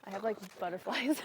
I have like butterflies.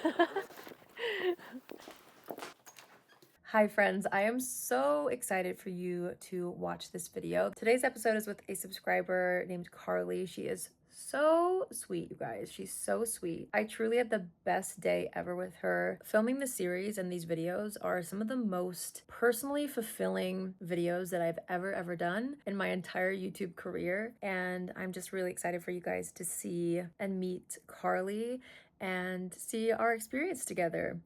Hi friends, I am so excited for you to watch this video. Today's episode is with a subscriber named Carli. She is so sweet, you guys. She's so sweet. I truly had the best day ever with her. Filming the series and these videos are some of the most personally fulfilling videos that I've ever done in my entire YouTube career. And I'm just really excited for you guys to see and meet Carli and see our experience together.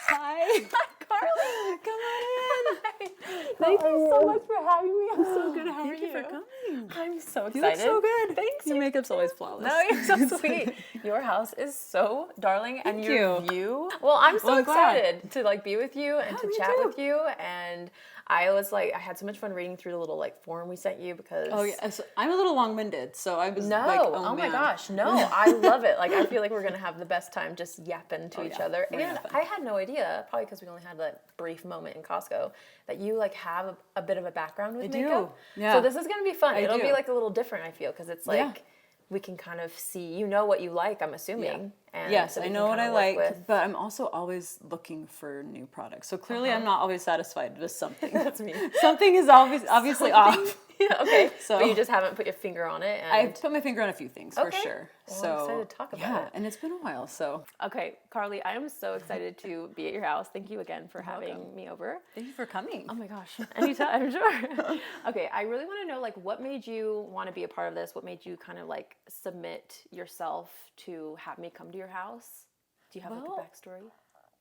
Hi. Carli. Come on in. Thank you so much for having me. I'm so good. How are you? Thank you for coming. I'm so excited. You look so good. Thanks. Your makeup's always flawless. No, you're so sweet. Your house is so darling, and Thank your you. view. Well, I'm so Well, I'm glad. excited to like be with you and to me chat too. with you. And I was like, I had so much fun reading through the little like form we sent you because. Oh yeah, so I'm a little long-winded, so I was No, like, oh my man. gosh, no, I love it. Like, I feel like we're gonna have the best time just yapping to each other. We're gonna And have fun. I had no idea, probably because we only had that brief moment in Costco, that you like have a bit of a background with I do. makeup. Yeah. So this is gonna be fun. I It'll be do. like a little different, I feel, because it's like Yeah. we can kind of see, you know what you like, I'm assuming. And Yes, so we I can know what kinda I work like, with- but I'm also always looking for new products. So clearly, I'm not always satisfied with something. That's me. Something is obviously off. Yeah, okay. So- but you just haven't put your finger on it. And I've put my finger on a few things for Okay. sure. Well, So I'm excited to talk about yeah, it. and it's been a while. So Okay, Carli, I am so excited to be at your house. Thank you again for having me over. thank you for coming. Oh my gosh, anytime, sure. Okay, I really want to know, like, what made you want to be a part of this? What made you kind of like submit yourself to have me come to your house? Do you have like Well, a backstory?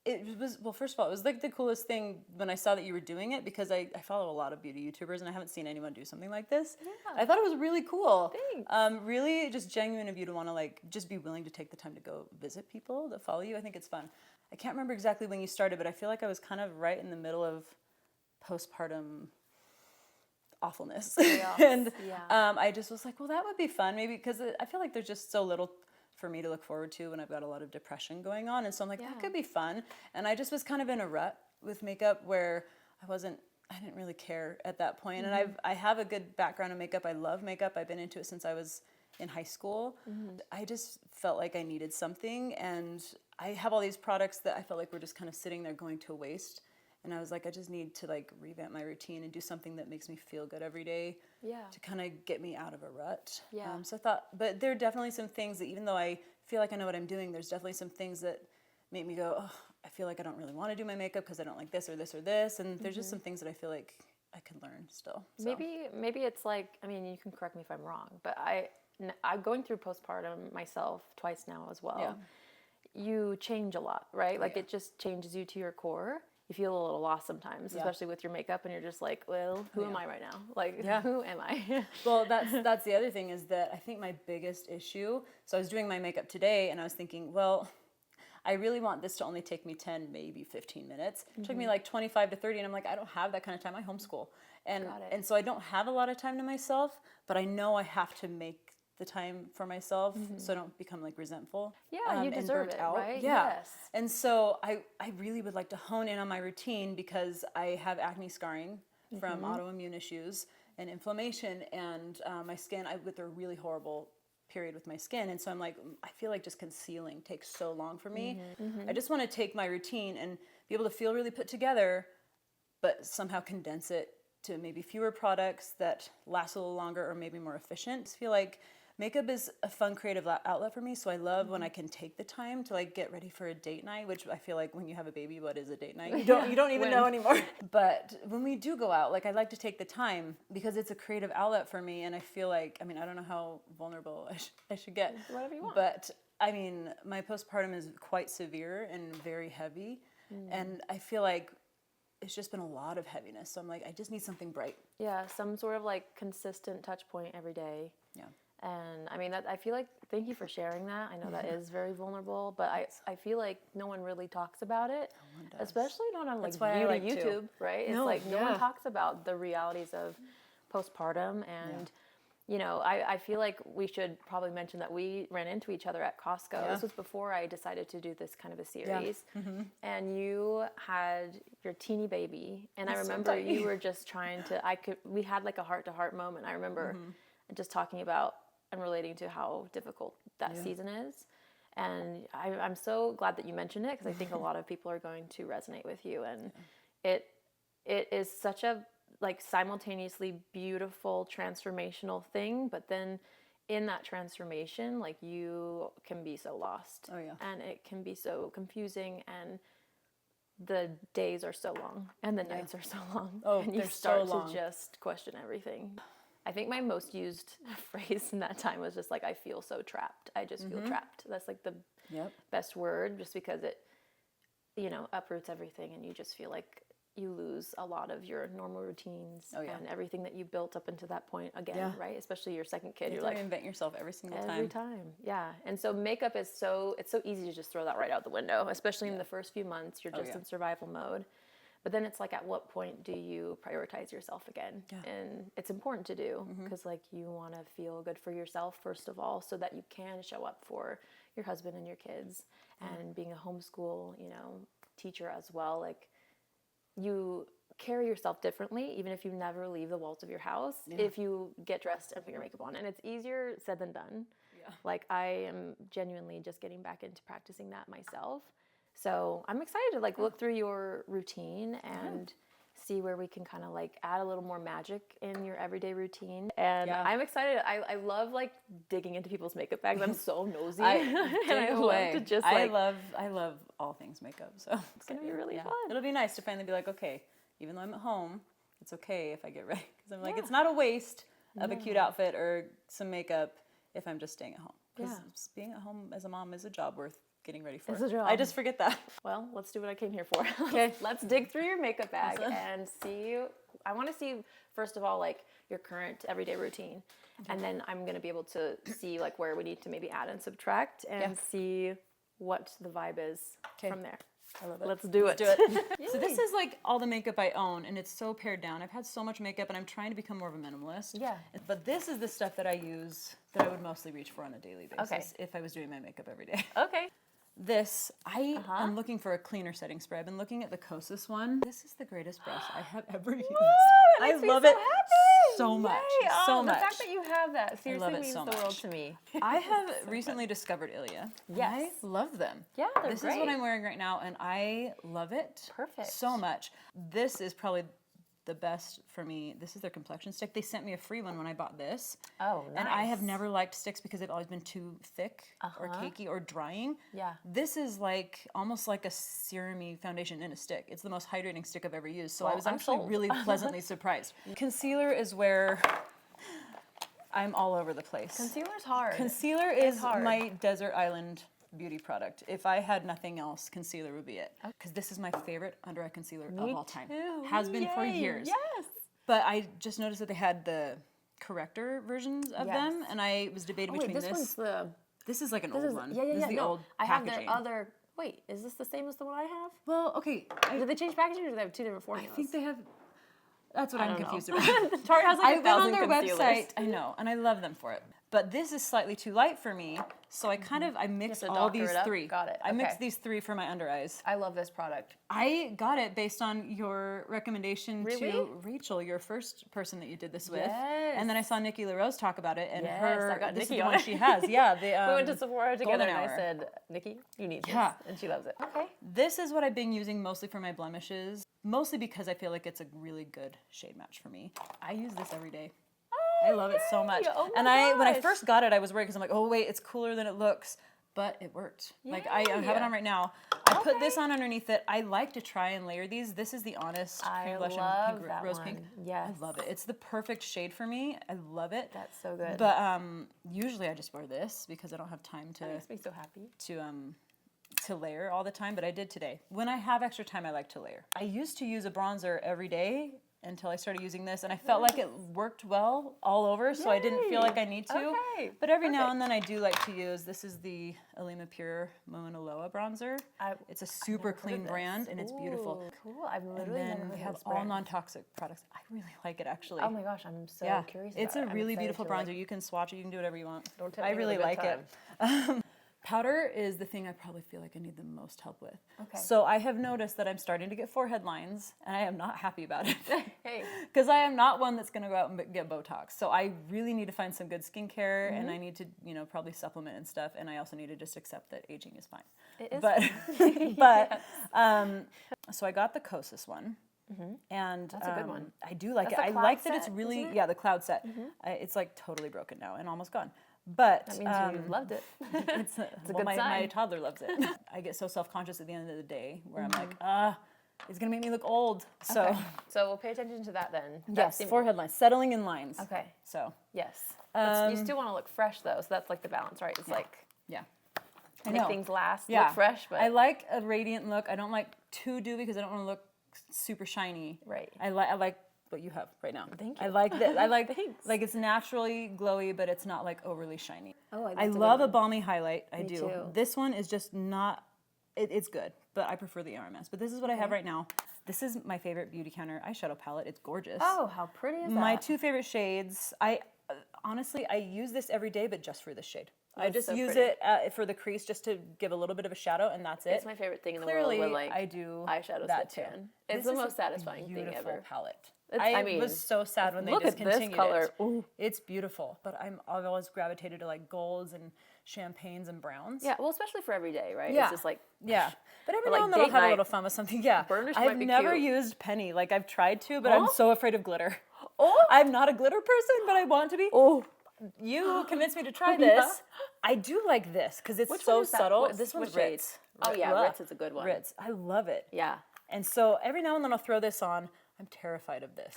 It was, well, first of all, it was like the coolest thing when I saw that you were doing it, because I follow a lot of beauty YouTubers and I haven't seen anyone do something like this. Yeah. I thought it was really cool. Thanks. Really just genuine of you to want to like just be willing to take the time to go visit people that follow you. I think it's fun. I can't remember exactly when you started, but I feel like I was kind of right in the middle of postpartum awfulness. Chaos, And yeah. I just was like, well, that would be fun, maybe, because I feel like there's just so little for me to look forward to when I've got a lot of depression going on. And so I'm like, Yeah. that could be fun. And I just was kind of in a rut with makeup where I didn't really care at that point. And I have a good background in makeup. I love makeup. I've been into it since I was in high school. I just felt like I needed something. And I have all these products that I felt like were just kind of sitting there going to waste. And I was like, I just need to like revamp my routine and do something that makes me feel good every day. Yeah. To kind of get me out of a rut. Yeah. So I thought, but there are definitely some things that even though I feel like I know what I'm doing, there's definitely some things that make me go, oh, I feel like I don't really want to do my makeup because I don't like this or this or this. And there's just some things that I feel like I can learn still. So. Maybe it's like, I mean, you can correct me if I'm wrong, but I'm going through postpartum myself twice now as well. Yeah. You change a lot, right? Like yeah. it just changes you to your core. You feel a little lost sometimes, Yeah. especially with your makeup, and you're just like, well, who am I right now? Like, Yeah. who am I? Well, that's the other thing is that I think my biggest issue, so I was doing my makeup today and I was thinking, well, I really want this to only take me 10, maybe 15 minutes. It took me like 25 to 30 and I'm like, I don't have that kind of time. I homeschool. And Got it. and so I don't have a lot of time to myself, but I know I have to make the time for myself so I don't become like resentful. Yeah, you and deserve burnt it, out. right? Yeah. Yes. And so I really would like to hone in on my routine because I have acne scarring from autoimmune issues and inflammation, and my skin, I went through a really horrible period with my skin, and so I'm like, I feel like just concealing takes so long for me. I just want to take my routine and be able to feel really put together, but somehow condense it to maybe fewer products that last a little longer or maybe more efficient. I feel like makeup is a fun creative outlet for me, so I love when I can take the time to like get ready for a date night, which I feel like when you have a baby, what is a date night? You don't even know anymore. But when we do go out, like I like to take the time because it's a creative outlet for me, and I feel like, I mean, I don't know how vulnerable I should get. Whatever you want. But I mean, my postpartum is quite severe and very heavy, and I feel like it's just been a lot of heaviness. So I'm like, I just need something bright. Yeah, some sort of like consistent touch point every day. Yeah. And I mean, that I feel like, thank you for sharing that. I know that is very vulnerable, but I feel like no one really talks about it, especially not on like That's why I beauty like to. YouTube, right? No, It's like no one yeah. talks about the realities of postpartum, and you know, I feel like we should probably mention that we ran into each other at Costco. Yeah. This was before I decided to do this kind of a series, and you had your teeny baby, and I It's so remember tiny. you were just trying to. We had like a heart-to-heart moment. I remember just talking about and relating to how difficult that season is. And I'm so glad that you mentioned it, because I think a lot of people are going to resonate with you. And it is such a like simultaneously beautiful transformational thing, but then in that transformation, like you can be so lost. Oh, yeah. And it can be so confusing, and the days are so long and the nights are so long. Oh, and you they're so start long. to just question everything. I think my most used phrase in that time was just like, I feel so trapped. I just feel trapped. That's like the best word, just because it, you know, uproots everything, and you just feel like you lose a lot of your normal routines and everything that you built up into that point again, right? Especially your second kid. You're like, reinvent yourself every single time. Every time, yeah. And so makeup is it's so easy to just throw that right out the window, especially in the first few months. You're just in survival mode. But then it's like, at what point do you prioritize yourself again? Yeah. And it's important to do, because like you want to feel good for yourself first of all, so that you can show up for your husband and your kids. And being a homeschool, you know, teacher as well, like you carry yourself differently, even if you never leave the walls of your house, if you get dressed and put your makeup on. And it's easier said than done. Yeah. Like I am genuinely just getting back into practicing that myself. So I'm excited to like look through your routine and see where we can kind of like add a little more magic in your everyday routine. And I'm excited. I love like digging into people's makeup bags. I'm so nosy. And I love to just like, I love all things makeup. So it's going to be really fun. It'll be nice to finally be like, okay, even though I'm at home, it's okay if I get ready. Because I'm like, it's not a waste of a cute outfit or some makeup if I'm just staying at home. Because being at home as a mom is a job worth getting ready for. It's a job. I just forget that. Well, let's do what I came here for. Okay. Let's dig through your makeup bag and see. I want to see, first of all, like your current everyday routine. And then I'm going to be able to see like where we need to maybe add and subtract and see what the vibe is from there. I love it. Let's do it. So this is like all the makeup I own, and it's so pared down. I've had so much makeup, and I'm trying to become more of a minimalist. Yeah. But this is the stuff that I use that I would mostly reach for on a daily basis if I was doing my makeup every day. Okay. This, I'm looking for a cleaner setting spray. I've been looking at the Kosas one. This is the greatest brush I have ever used. I love it so much. So much. The fact that you have that seriously means the world to me. I have recently discovered ILIA. Yes. I love them. Yeah, they're This great. is what I'm wearing right now, and I love it so much. This is probably the best for me. This is their complexion stick. They sent me a free one when I bought this. Oh, nice. And I have never liked sticks because they've always been too thick or cakey or drying. Yeah. This is like almost like a serum-y foundation in a stick. It's the most hydrating stick I've ever used. So I was actually really pleasantly surprised. Concealer is where I'm all over the place. Concealer's hard. Concealer is my desert island beauty product. If I had nothing else, concealer would be it. Because this is my favorite under eye concealer of all time. Has been for years. Yes. But I just noticed that they had the corrector versions of them, and I was debating between this one's the... This is like an old one. Yeah, This is the old I packaging. have the other... Wait, is this the same as the one I have? Well, okay. Did they change packaging, or do they have two different formulas? I think they have... That's what I'm confused about. Tarte has like I've been on their website. I know, and I love them for it. But this is slightly too light for me, so I mix all these three. Got it. I mix these three for my under eyes. I love this product. I got it based on your recommendation to Rachel, your first person that you did this with. Yes. And then I saw Nikki LaRose talk about it, and this is the one she has. Yeah. We went to Sephora together, and I said, Nikki, you need this. And she loves it. Okay. This is what I've been using mostly for my blemishes, mostly because I feel like it's a really good shade match for me. I use this every day. I love it so much. Oh and when I first got it, I was worried because I'm like, oh wait, it's cooler than it looks. But it worked. Yay. Like I have it on right now. I put this on underneath it. I like to try and layer these. This is the Honest Cream Blush in pink, rose pink. Yes. I love it. It's the perfect shade for me. I love it. That's so good. But usually I just wear this because I don't have time to. That makes me so happy. To layer all the time, but I did today. When I have extra time, I like to layer. I used to use a bronzer every day until I started using this, and I felt like it worked well all over, so I didn't feel like I need to. Okay. But every now and then I do like to use, this is the Alima Pure Mauna Loa bronzer. It's a super clean brand, and it's beautiful. Cool, I've literally never heard of this brand. We have all non-toxic products. I really like it, actually. Oh my gosh, I'm so curious about it. It's a really beautiful bronzer. You can swatch it, you can do whatever you want. Don't tell me I really like it. Powder is the thing I probably feel like I need the most help with. Okay. So I have noticed that I'm starting to get forehead lines, and I am not happy about it. Hey. Because I am not one that's going to go out and get Botox. So I really need to find some good skincare, and I need to, probably supplement and stuff. And I also need to just accept that aging is fine. It is. But so I got the Kosas one. And That's a good one. I do like That's it. the I cloud like that set, it's really, isn't it? yeah, the cloud set. It's like totally broken now and almost gone. But That means you loved it. it's a good my sign. toddler loves it. I get so self-conscious at the end of the day where I'm like, it's gonna make me look old. So Okay. So we'll pay attention to that then. yes, forehead lines, settling in lines. Okay. So Yes. You still want to look fresh though, so that's like the balance, right? It's like yeah, make things last, yeah. look fresh, but I like a radiant look. I don't like too dewy because I don't want to look super shiny. Right. I like what you have right now. Thank I you. like that. I like Thanks. like it's naturally glowy, but it's not like overly shiny. Oh, I love a balmy highlight. I do. too. This one is just not. It's good, but I prefer the RMS. But this is what I have right now. This is my favorite Beauty Counter eyeshadow palette. It's gorgeous. Oh, how pretty is that? My two favorite shades. I honestly I use this every day, but just for this shade. I just so use pretty. it for the crease just to give a little bit of a shadow, and that's it. It's my favorite thing in the Clearly, world when like I do eyeshadows that get too. tan. It's This the is most a satisfying thing beautiful ever. palette. I I mean, was so sad when they look at this discontinued color. it. Ooh. It's beautiful, but I've always gravitated to like golds and champagnes and browns. Yeah, well, especially for every day, right? Yeah. It's just like Yeah. But every Or, now like, and then I'll date have a night. little fun with something. Yeah. Burnish I've might be never cute. used penny. Like I've tried to, but I'm Oh. so afraid of glitter. Oh. I'm not a glitter person, but I want to be. oh, You convinced me to try Yeah. this. I do like this because it's Which so one is that? subtle. Which- This one's which shade? Ritz. Oh, yeah, Ugh. Ritz is a good one. Ritz. I love it. yeah. And so every now and then I'll throw this on. I'm terrified of this.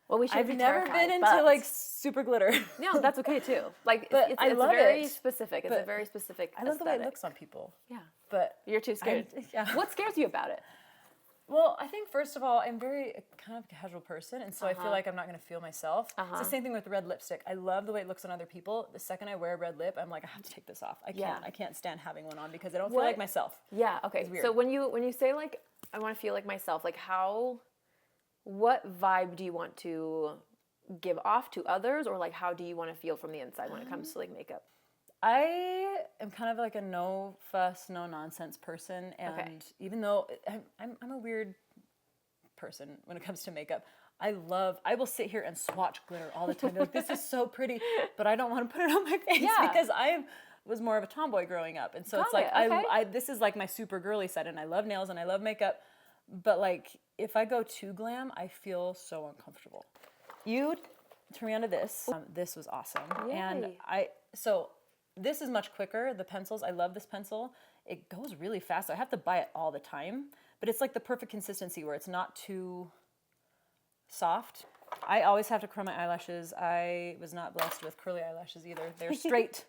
Well, we should. I've be never terrified, been into but- like super glitter. No, that's okay too. Like, But it's, I it's love very it. specific. It's a But very specific. I love the way it aesthetic. looks on people. Yeah. But You're too scared. yeah. What scares you about it? Well, I think first of all, I'm very kind of casual person, and so I feel like I'm not going to feel myself. It's the same thing with red lipstick. I love the way it looks on other people. The second I wear a red lip, I'm like, I have to take this off. I can't. Yeah. I can't stand having one on because I don't feel What- like myself. Yeah. Okay. weird. So when you say like I want to feel like myself, like what vibe do you want to give off to others, or like how do you want to feel from the inside when it comes to like makeup? I am kind of like a no fuss, no nonsense person, and even though I'm a weird person when it comes to makeup, I will sit here and swatch glitter all the time. Be like, this is so pretty, but I don't want to put it on my face Yeah. because I was more of a tomboy growing up, and so it's Got like it, okay. I this is like my super girly side, and I love nails and I love makeup, but like if I go too glam, I feel so uncomfortable. You turn me onto this. This was awesome, and Yay. this is much quicker. The pencils, I love this pencil. It goes really fast. So I have to buy it all the time, but it's like the perfect consistency where it's not too soft. I always have to curl my eyelashes. I was not blessed with curly eyelashes either. They're straight.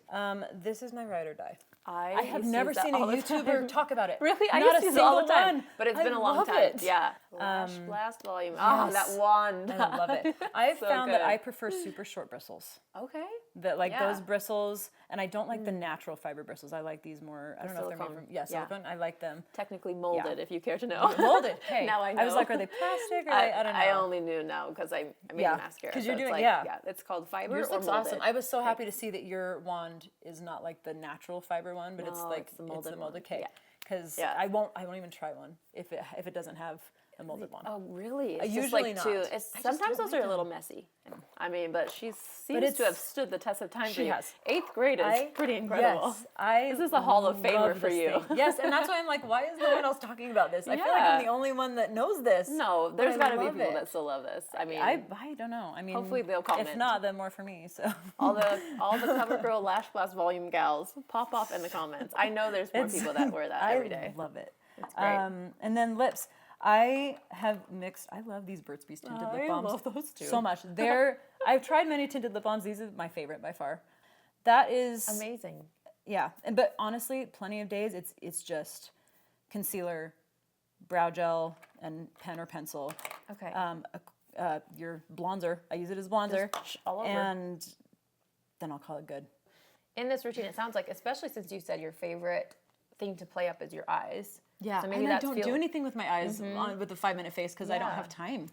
This is my ride or die. I have used to never use that seen a all the YouTuber time. talk about it. Really? I Not used to a use it all the single time. one. But it's I been a long love time. it. Yeah. Lash blast volume. Oh, that wand. I love it. I've So found that good. I prefer super short bristles. Okay. That like Yeah. those bristles, and I don't like the natural fiber bristles. I like these more. I don't know if they're made silicone. from Yeah. silicone. I like them Technically molded, if you care to know. molded. Hey, Now I know. I was like, are they plastic? Or I don't know. I only knew now because I made Yeah. mascara. 'Cause so you're it's doing- like, yeah. It's called fiber Yours or looks molded. awesome. I was so happy to see that your wand is not like the natural fiber one, but it's No, like it's the molded one. cake. Yeah. Because Yeah. I won't even try one if it doesn't have a molded one. Oh, really? It's just usually like not. It's, I just sometimes don't those like are a little them. messy. I mean, but she seems it's- to have stood the test of time for She you. has. 8th grade is pretty incredible. Yes, This is a Hall of Famer love for this you. thing. Yes, and that's why I'm like, why is no one else talking about this? I feel like I'm Yeah. the only one that knows this. No, but there's I got to be love people it. that still love this. I mean, I don't know. I mean, Hopefully they'll comment. If not, then more for me. So all the CoverGirl Lash Blast Volume gals, pop off in the comments. I know there's more people that wear that every day. I love it. It's great. And then lips. I have mixed. I love these Burt's Bees tinted lip balms. love those too. so much. I've tried many tinted lip balms. These are my favorite by far. That is Amazing. Yeah, but honestly, plenty of days it's just concealer, brow gel, and pen or pencil. Okay. Your bronzer. I use it as bronzer, Just all over. and then I'll call it good. In this routine, it sounds like, especially since you said your favorite thing to play up is your eyes. Yeah, So maybe and I that's don't do anything with my eyes with the 5-minute face because I don't Yeah. have time.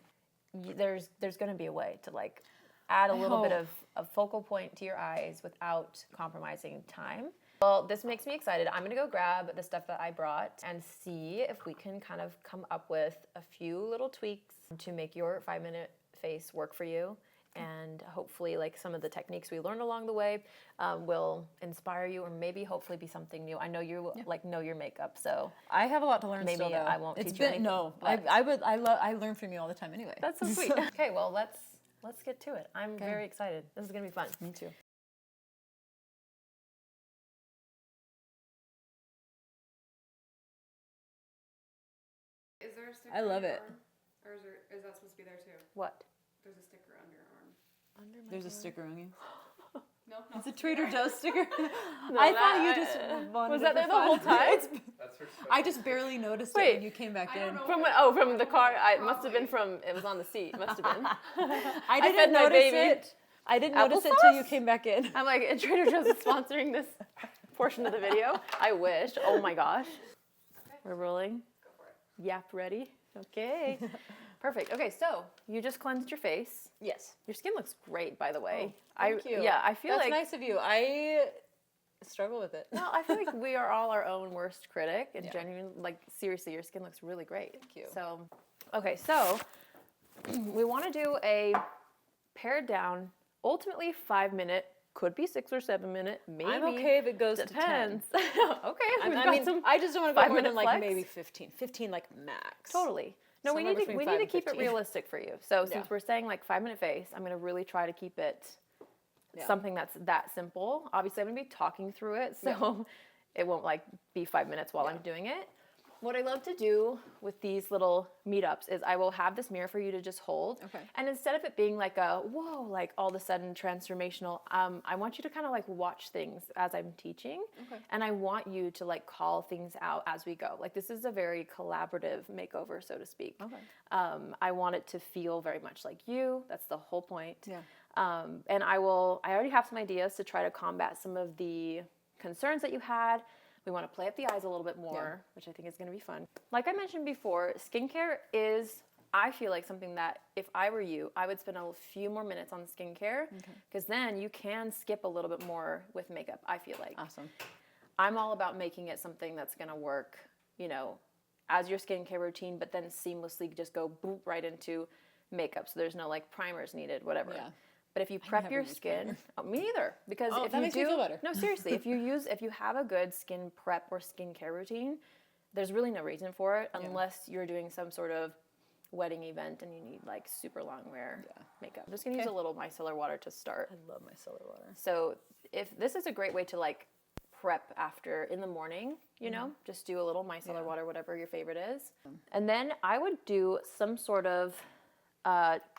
There's going to be a way to like add a little bit of focal point to your eyes without compromising time. Well, this makes me excited. I'm gonna go grab the stuff that I brought and see if we can kind of come up with a few little tweaks to make your 5-minute face work for you. And hopefully, like, some of the techniques we learned along the way will inspire you, or maybe hopefully be something new. I know you like know your makeup, so I have a lot to learn. maybe still, though. I won't It's teach you anything. No, but I learn from you all the time anyway. that's so sweet. Okay, well, let's get to it. I'm very excited. This is gonna be fun. Me too. Is there a sticker? I love on your it. arm? Or is that supposed to be there too? What? There's a sticker under your arm. Under my There's a arm? sticker on you. No, It's a Trader Joe's sticker. No, I thought you just wanted was it that for there the fun. whole time? That's her special. I just barely noticed it Wait. when you came back I in. don't know. From from the car. It must have been from. It was on the seat. Must have been. I fed didn't my notice baby it. I didn't notice it till you applesauce? came back in. I'm like, Trader Joe's is sponsoring this portion of the video. I wish. Oh my gosh. We're rolling. Go for it. Yap ready. Okay. Perfect. Okay, so you just cleansed your face. Yes. Your skin looks great, by the way. Thank you. Yeah, I feel That's like nice of you. I struggle with it. no, I feel like we are all our own worst critic, and Yeah. genuinely, like, seriously, your skin looks really great. Thank you. So, okay, so we want to do a pared down, ultimately 5-minute, could be 6 or 7 minute, maybe. I'm okay if it goes Depends. to 10. Okay, I we've got mean, some I just don't want to go more 5-minute than like flex. maybe 15. 15 like max. Totally. No, we Somewhere need to between we 5 need to and keep it 15. realistic for you. So Yeah. since we're saying like 5-minute face, I'm gonna really try to keep it Yeah. something that's that simple. Obviously, I'm gonna be talking through it, so it won't like be 5 minutes while I'm doing it. What I love to do with these little meetups is I will have this mirror for you to just hold. Okay. And instead of it being like a, whoa, like all of a sudden transformational, I want you to kind of like watch things as I'm teaching. Okay. And I want you to like call things out as we go. Like this is a very collaborative makeover, so to speak. Okay. I want it to feel very much like you. That's the whole point. Yeah. And I already have some ideas to try to combat some of the concerns that you had. We want to play up the eyes a little bit more, which I think is going to be fun. Like I mentioned before, skincare is, I feel like something that if I were you, I would spend a few more minutes on skincare because then you can skip a little bit more with makeup, I feel like. Awesome. I'm all about making it something that's going to work, you know, as your skincare routine, but then seamlessly just go boop right into makeup. So there's no like primers needed, whatever. Yeah. But if you prep never your use skin, me neither. Because if that you makes do, me feel better. no, seriously, if you have a good skin prep or skincare routine, there's really no reason for it unless you're doing some sort of wedding event and you need like super long wear makeup. I'm just gonna use a little micellar water to start. I love my micellar water. So if this is a great way to like prep after in the morning, you know, just do a little micellar water, whatever your favorite is. And then I would do some sort of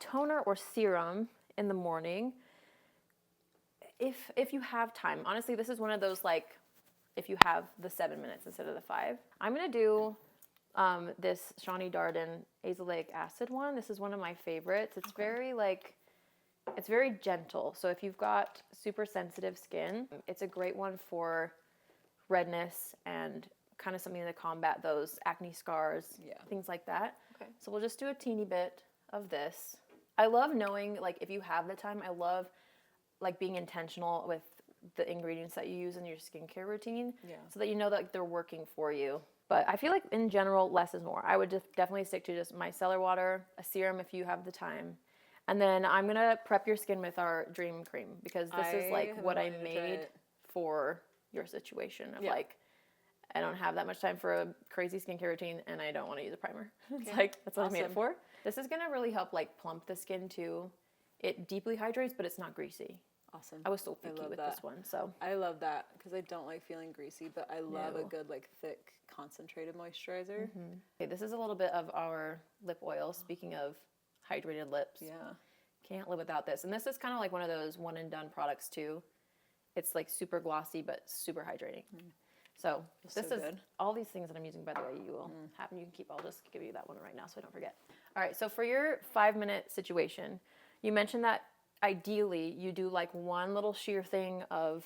toner or serum in the morning if you have time. Honestly, this is one of those like if you have the 7 minutes instead of the 5. I'm gonna do this SHANI DARDEN azelaic acid one. This is one of my favorites. It's very like, it's very gentle. So if you've got super sensitive skin, it's a great one for redness and kind of something to combat those acne scars, things like that. Okay. So we'll just do a teeny bit of this. I love knowing, like, if you have the time, I love like being intentional with the ingredients that you use in your skincare routine, so that you know that like, they're working for you. But I feel like in general, less is more. I would just definitely stick to just micellar water, a serum if you have the time. And then I'm going to prep your skin with our Dream Cream because this is like what I made for your situation of like, I don't have that much time for a crazy skincare routine and I don't want to use a primer. It's like, that's what I made it for. This is going to really help like plump the skin too. It deeply hydrates, but it's not greasy. Awesome. I was so picky with this one, so. I love that because I don't like feeling greasy, but I love a good like thick concentrated moisturizer. Okay, this is a little bit of our lip oil. Speaking of hydrated lips. Yeah. Can't live without this. And this is kind of like one of those one and done products too. It's like super glossy, but super hydrating. So this so is good. all these things that I'm using, by the way, you will have, and you can keep, I'll just give you that one right now so I don't forget. All right, so for your 5-minute situation, you mentioned that ideally you do like one little sheer thing of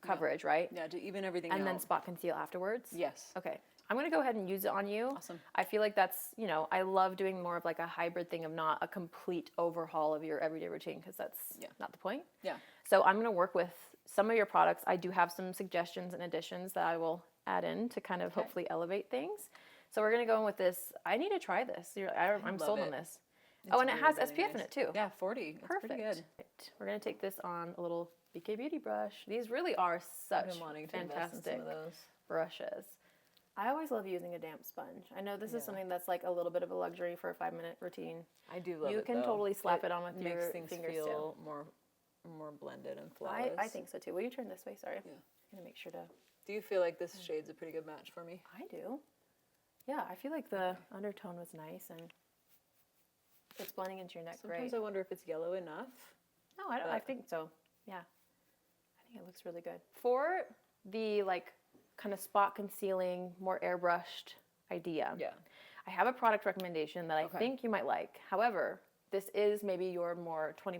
coverage, right? Yeah, do even everything And out. then spot conceal afterwards? Yes. Okay. I'm going to go ahead and use it on you. Awesome. I feel like that's, you know, I love doing more of like a hybrid thing of not a complete overhaul of your everyday routine because that's not the point. Yeah. So I'm going to work with some of your products, I do have some suggestions and additions that I will add in to kind of hopefully elevate things. So we're going to go in with this. I need to try this. I'm sold on this. Oh, and it has SPF in it too. Yeah, 40. That's Perfect. pretty good. We're going to take this on a little BK Beauty brush. These really are such fantastic brushes. I always love using a damp sponge. I know this is something that's like a little bit of a luxury for a 5-minute routine. I do love it. You can totally slap it on with your makes things fingers feel too. more blended and flawless. I think so too. Will you turn this way? Sorry. Yeah. I'm going to make sure to. Do you feel like this shade's a pretty good match for me? I do. Yeah, I feel like the undertone was nice and it's blending into your neck Sometimes great. I wonder if it's yellow enough. No, I think so. Yeah. I think it looks really good. For the like kind of spot concealing, more airbrushed idea. Yeah. I have a product recommendation that I think you might like. However, this is maybe your more 20%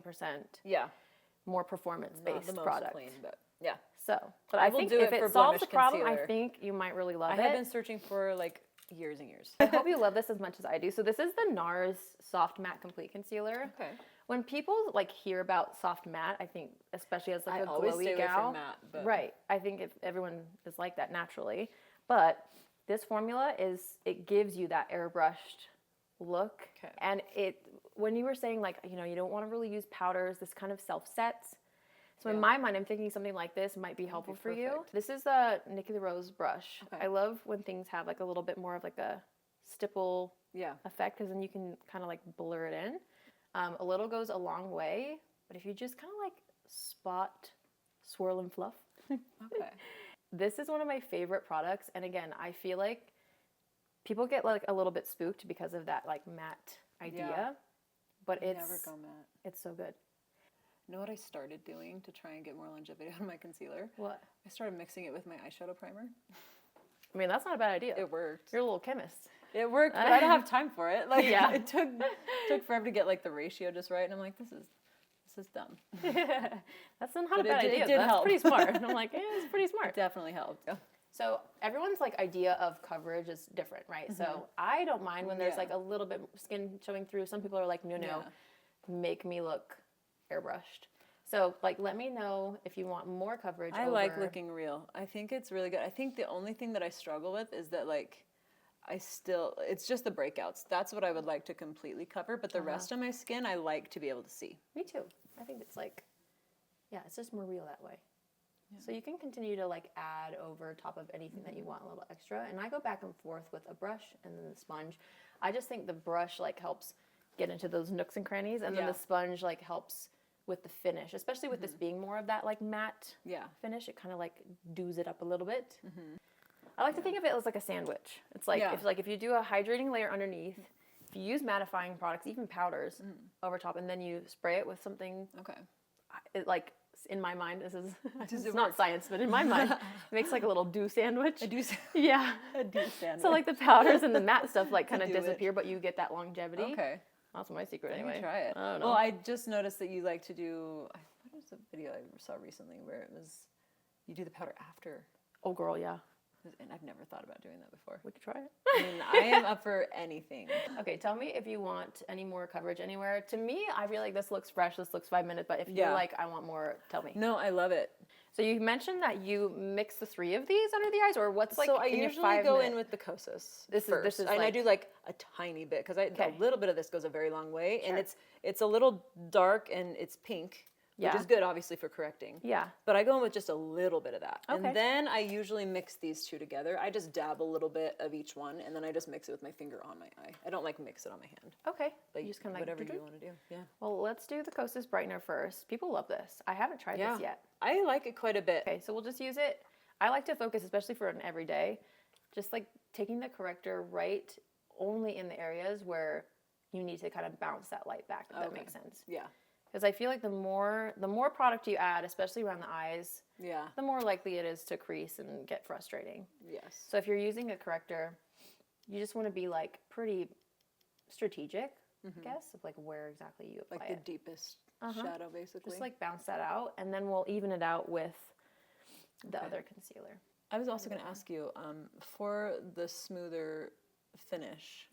more performance-based product. Clean, but yeah. So, but I think if it solves the problem, I think you might really love it. I have been searching for like years and years. I hope you love this as much as I do. So this is the NARS Soft Matte Complete Concealer. Okay. When people like hear about soft matte, I think especially as like a always glowy stay away gal, from matte, but right? I think if everyone is like that naturally, but this formula it gives you that airbrushed look, and when you were saying like you don't want to really use powders, this kind of self sets. So in my mind, I'm thinking something like this might be helpful for you. This is a Nikki the Rose brush. Okay. I love when things have like a little bit more of like a stipple effect, because then you can kind of like blur it in. A little goes a long way, but if you just kind of like spot, swirl, and fluff. Okay. This is one of my favorite products, and again, I feel like people get like a little bit spooked because of that like matte idea, but it's never go matte. It's so good. You know what I started doing to try and get more longevity out of my concealer? What? I started mixing it with my eyeshadow primer. I mean, that's not a bad idea. It worked. You're a little chemist. It worked, but I don't have time for it. Like, Yeah. it took forever to get like the ratio just right, and I'm like, this is dumb. That's not But a bad idea. did That's help. pretty smart. And I'm like, yeah, it's pretty smart. It definitely helped. Yeah. So everyone's like idea of coverage is different, right? So I don't mind when there's like a little bit skin showing through. Some people are like, no, make me look airbrushed. So like, let me know if you want more coverage. I like looking real. I think it's really good. I think the only thing that I struggle with is that like, it's just the breakouts. That's what I would like to completely cover, but the rest of my skin, I like to be able to see. Me too. I think it's like, it's just more real that way. Yeah. So you can continue to like add over top of anything that you want a little extra. And I go back and forth with a brush and then the sponge. I just think the brush like helps get into those nooks and crannies, and then the sponge like helps with the finish, especially with this being more of that like matte finish. It kind of like dews it up a little bit. I like to think of it as like a sandwich. It's like if you do a hydrating layer underneath, if you use mattifying products, even powders over top, and then you spray it with something. Okay. It like in my mind, this is it's not science, but in my mind, it makes like a little dew sandwich. A dew yeah. A dew sandwich. So like the powders and the matte stuff like kind of disappear, but you get that longevity. Okay. That's my secret anyway. Let me try it. I don't know. Well, I just noticed that you like to do. What was the video I saw recently where it was you do the powder after? Oh, girl, yeah. And I've never thought about doing that before. We could try it. I mean, I am up for anything. Okay, tell me if you want any more coverage anywhere. To me, I feel like this looks fresh. This looks 5 minutes. But if you're like, I want more, tell me. No, I love it. So you mentioned that you mix the 3 of these under the eyes, or what's like? So I in usually your 5 go minute? in with the Kosas This is and I do like a tiny bit because a little bit of this goes a very long way, and it's a little dark and it's pink. Which is good, obviously, for correcting. Yeah. But I go in with just a little bit of that. Okay. And then I usually mix these 2 together. I just dab a little bit of each one, and then I just mix it with my finger on my eye. I don't like mix it on my hand. Okay. But you just kind of whatever you want to do. Yeah. Well, let's do the Kosas Brightener first. People love this. I haven't tried this yet. I like it quite a bit. Okay, so we'll just use it. I like to focus, especially for an everyday, just like taking the corrector right only in the areas where you need to kind of bounce that light back, if that makes sense. Yeah. Because I feel like the more product you add, especially around the eyes, the more likely it is to crease and get frustrating. Yes. So if you're using a corrector, you just want to be like pretty strategic, I guess, of like where exactly you apply it. Like the deepest shadow, basically. Just like bounce that out, and then we'll even it out with the other concealer. I was also going to ask you, for the smoother finish,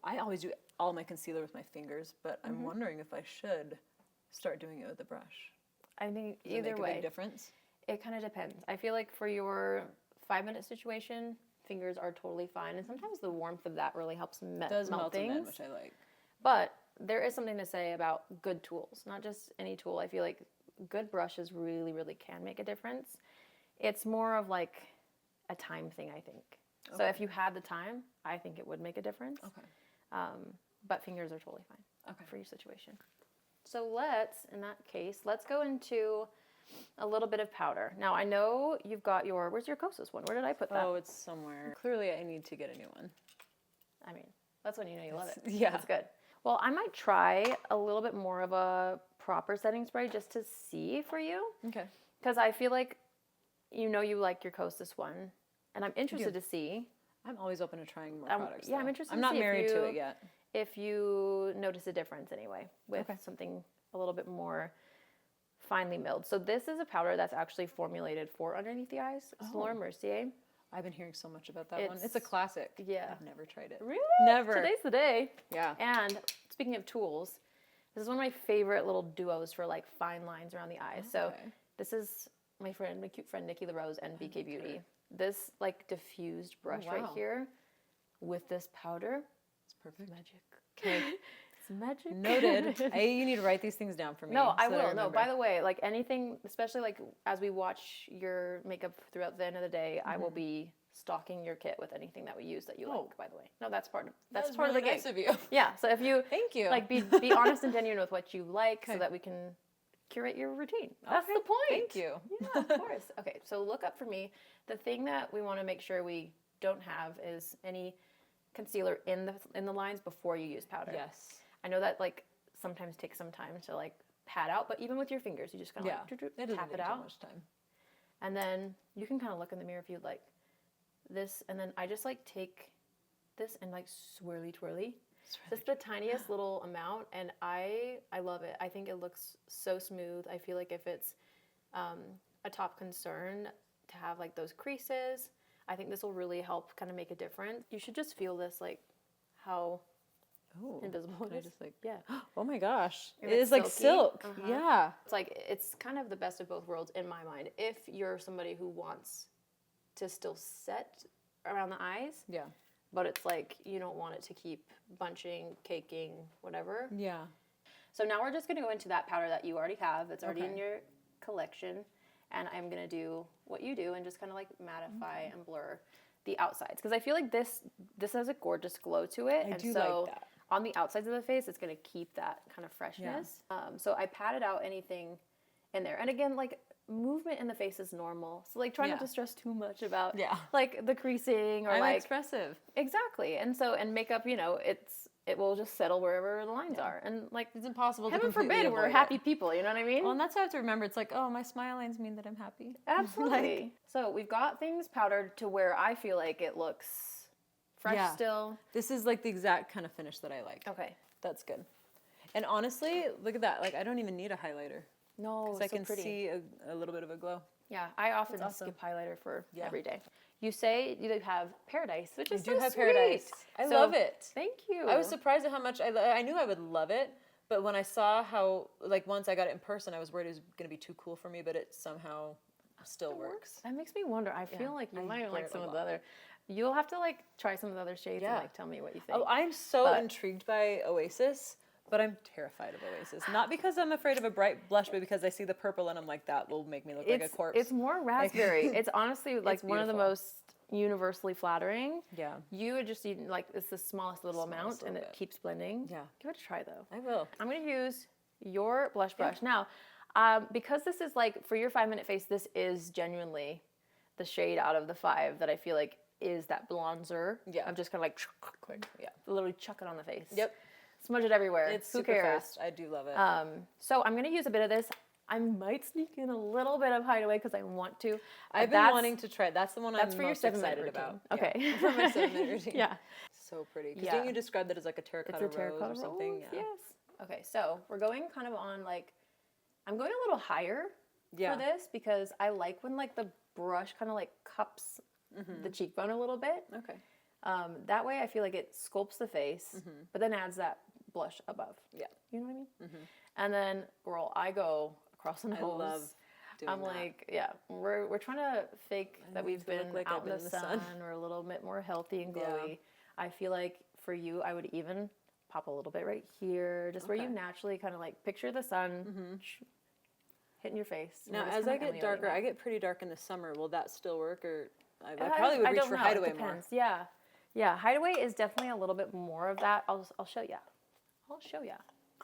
I always do all my concealer with my fingers, but I'm wondering if I should start doing it with a brush. I think either way. Does it make a big difference? It kind of depends. I feel like for your 5-minute situation, fingers are totally fine. And sometimes the warmth of that really helps Does melt melt them in, things. which I like. But there is something to say about good tools, not just any tool. I feel like good brushes really, really can make a difference. It's more of like a time thing, I think. Okay. So if you had the time, I think it would make a difference. Okay. But fingers are totally fine for your situation. So in that case, let's go into a little bit of powder. Now, I know you've got where's your Kosas one? Where did I put that? Oh, it's somewhere. Clearly, I need to get a new one. I mean, that's when you know you love it. Yeah. That's good. Well, I might try a little bit more of a proper setting spray just to see for you. Okay. Because I feel like you like your Kosas one, and I'm interested to see. I'm always open to trying more products. Yeah, I'm interested. I'm not married to it yet. If you notice a difference anyway with something a little bit more finely milled. So this is a powder that's actually formulated for underneath the eyes. It's Laura Mercier. I've been hearing so much about that one. It's a classic. Yeah. I've never tried it. Really? Never. Today's the day. Yeah. And speaking of tools, this is one of my favorite little duos for like fine lines around the eyes. So this is my cute friend Nikki LaRose and BK Beauty. This like diffused brush right here with this powder. It's perfect. Magic. Okay. It's magic. Noted. You need to write these things down for me. No, I will. No, by the way, like anything, especially like as we watch your makeup throughout the end of the day, I will be stocking your kit with anything that we use that you like, by the way. No, that's part of that's part really of the nice game. of you. Yeah, so if you Thank you. like be honest and genuine with what you like so that we can curate your routine. That's the point. Thank you. Yeah, of course. Okay, so look up for me. The thing that we want to make sure we don't have is any concealer in the lines before you use powder. Yes. I know that like sometimes takes some time to like pat out, but even with your fingers, you just kind of like tap it out. Too much time. And then you can kind of look in the mirror if you'd like this, and then I just like take this and like swirly twirly. Just the tiniest little amount, and I love it. I think it looks so smooth. I feel like if it's a top concern to have like those creases, I think this will really help kind of make a difference. You should just feel this, like how invisible it is. Just like, yeah. Oh my gosh. If it is like silk. Yeah. It's kind of the best of both worlds in my mind. If you're somebody who wants to still set around the eyes. Yeah. But it's like you don't want it to keep bunching, caking, whatever. Yeah. So now we're just going to go into that powder that you already have. It's already in your collection. And I'm going to do what you do and just kind of like mattify and blur the outsides. Because I feel like this has a gorgeous glow to it. I do like that. On the outsides of the face, it's going to keep that kind of freshness. Yeah. So I patted out anything in there. And again, like movement in the face is normal. So like try not to stress too much about like the creasing or I'm expressive. Exactly. And makeup, it will just settle wherever the lines are. And like it's impossible to heaven forbid we're happy people, you know what I mean? Well, and that's how I have to remember. It's like, oh, my smile lines mean that I'm happy. Absolutely. So we've got things powdered to where I feel like it looks fresh still. This is like the exact kind of finish that I like. Okay. That's good. And honestly, look at that. Like I don't even need a highlighter. No, because I can see a little bit of a glow. Yeah, I often skip highlighter for every day. You say you have Paradise, which is so sweet. Paradise. I love it. Thank you. I was surprised at how much I knew I would love it, but when I saw how like once I got it in person, I was worried it was going to be too cool for me, but it somehow still works. That makes me wonder. I feel like you might like some of the other. You'll have to like try some of the other shades and like tell me what you think. Oh, I'm so intrigued by Oasis. But I'm terrified of Oasis. Not because I'm afraid of a bright blush, but because I see the purple and I'm like, that will make me look like a corpse. It's more raspberry. It's honestly like one of the most universally flattering. Yeah. You would just need like, it's the smallest little amount and it keeps blending. Yeah. Give it a try though. I will. I'm going to use your blush brush. Now, because this is like, for your 5-minute face, this is genuinely the shade out of the 5 that I feel like is that bronzer. Yeah. I'm just kind of like, quick. Yeah. Literally chuck it on the face. Yep. Smudge it everywhere. It's super fast. I do love it. So I'm going to use a bit of this. I might sneak in a little bit of Hideaway because I want to. I've been wanting to try. That's the one I'm most excited about. Okay. Yeah. For my 7-minute routine. Yeah. So pretty. Because didn't you describe that as like a terracotta rose or something? Yeah. Yes. Okay, so we're going kind of on like, I'm going a little higher for this because I like when like the brush kind of like cups the cheekbone a little bit. Okay. That way I feel like it sculpts the face, but then adds that blush above. Yeah. You know what I mean? And then, girl, I go across the nose. I love doing I'm that. like, yeah, we're trying to fake that we've to look been like out I've in been the sun. We're a little bit more healthy and glowy. I feel like for you, I would even pop a little bit right here, just where you naturally kind of like picture the sun hitting your face. Now, as I get darker, I get pretty dark in the summer. Will that still work, or I probably would reach for hideaway more? Yeah, yeah. Hideaway is definitely a little bit more of that. I'll show you. I'll show you.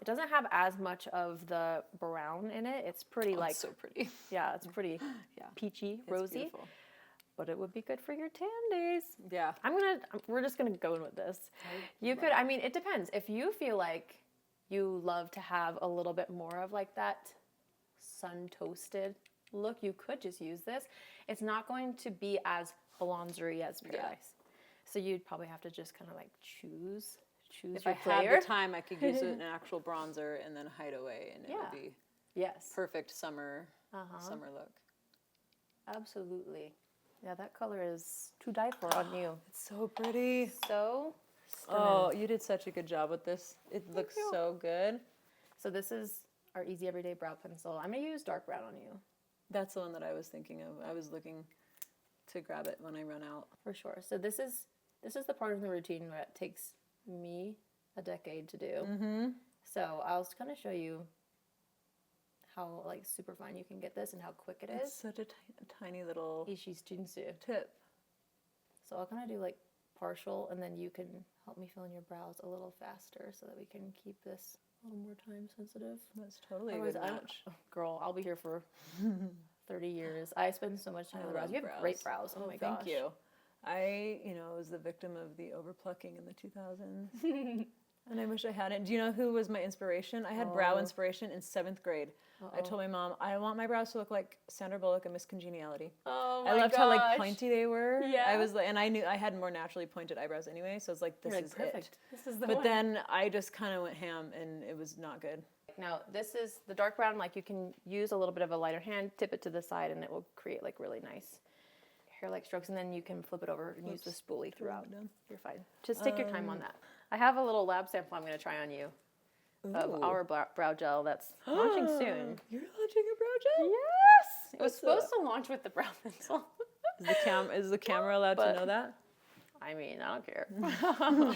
It doesn't have as much of the brown in it. It's pretty like It's so pretty. Yeah, it's pretty peachy, rosy. Beautiful. But it would be good for your tan days. Yeah. We're just gonna go in with this. You could, I mean, it depends. If you feel like you love to have a little bit more of like that sun toasted look, you could just use this. It's not going to be as bronzery as Paradise. So you'd probably have to just kind of like choose If your I player. had the time, I could use an actual bronzer and then a hideaway, and it would be perfect summer look. Absolutely. Yeah, that color is to die for on you. It's so pretty. So stunning. Oh, you did such a good job with this. It looks so good. So this is our Easy Everyday Brow Pencil. I'm going to use dark brown on you. That's the one that I was thinking of. I was looking to grab it when I run out. For sure. So this is the part of the routine that takes me a decade to do. Mm-hmm. So I'll kind of show you how like super fine you can get this and how quick it is. It's such a tiny little tip. So I'll kind of do like partial, and then you can help me fill in your brows a little faster so that we can keep this a little more time sensitive. That's totally a Otherwise, good match. Girl, I'll be here for 30 years. I spend so much time with brows. You have great brows. Oh my gosh. Thank you. I, was the victim of the overplucking in the 2000s. And I wish I hadn't. Do you know who was my inspiration? I had brow inspiration in 7th grade. I told my mom, I want my brows to look like Sandra Bullock and Miss Congeniality. Oh my I loved gosh. how like pointy they were. Yeah. I was like, and I knew I had more naturally pointed eyebrows anyway, so I was like, this is perfect. it. This is the But one. then I just kind of went ham, and it was not good. Now, this is the dark brown. Like, you can use a little bit of a lighter hand, tip it to the side, and it will create like really nice hair-like strokes. And then you can flip it over and use the spoolie throughout. You're fine. Just take your time on that. I have a little lab sample I'm going to try on you of our brow gel that's launching soon. You're launching a brow gel? Yes! It was supposed to launch with the brow pencil. Is the camera allowed to know that? I mean, I don't care.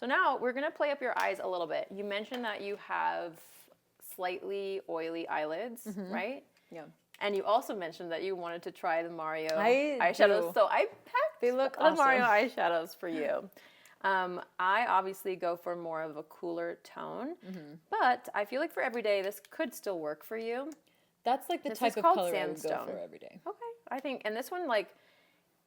So now we're going to play up your eyes a little bit. You mentioned that you have slightly oily eyelids, right? Yeah. And you also mentioned that you wanted to try the Mario I eyeshadows. do. So I packed They look the awesome. Mario eyeshadows for you. I obviously go for more of a cooler tone, but I feel like for every day this could still work for you. That's like the This type is of called color I would go sandstone. for every day. Okay, I think, and this one like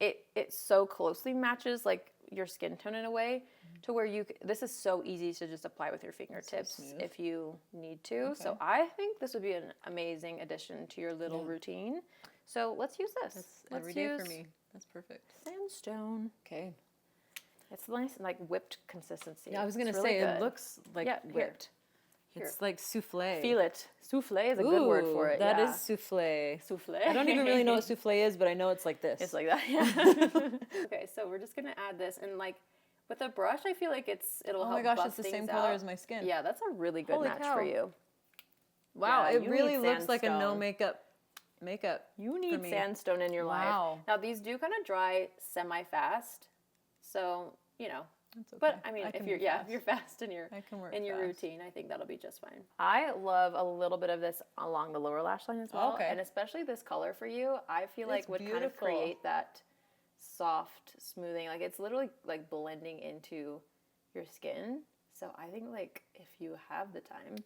it so closely matches like your skin tone in a way to where this is so easy to just apply with your fingertips if you need to. So I think this would be an amazing addition to your little routine. So let's use this. That's let's every day use for me. That's perfect. Sandstone. Okay. It's nice and like whipped consistency. Yeah, I was going to It's say, really it good. looks like Yeah, whipped. Here. It's like souffle. Feel it. Souffle is a good word for it. That yeah. is souffle. Souffle. I don't even really know what souffle is, but I know it's like this. It's like that. Yeah. Okay, so we're just gonna add this, and like with a brush, I feel like it'll Oh help my gosh, buff it's the things same color out. as my skin. Yeah, that's a really good Holy match cow. for you. Wow, Yeah, it you really need looks like a no sandstone. makeup. You need me. sandstone in your Wow. life. Now these do kind of dry semi-fast, so That's okay. But I mean, I if can you're be if fast. you're fast in your I can work in your fast. routine, I think that'll be just fine. I love a little bit of this along the lower lash line as well, Okay. and especially this color for you. I feel like It's would kind of beautiful. create that soft smoothing. Like it's literally like blending into your skin. So I think like if you have the time,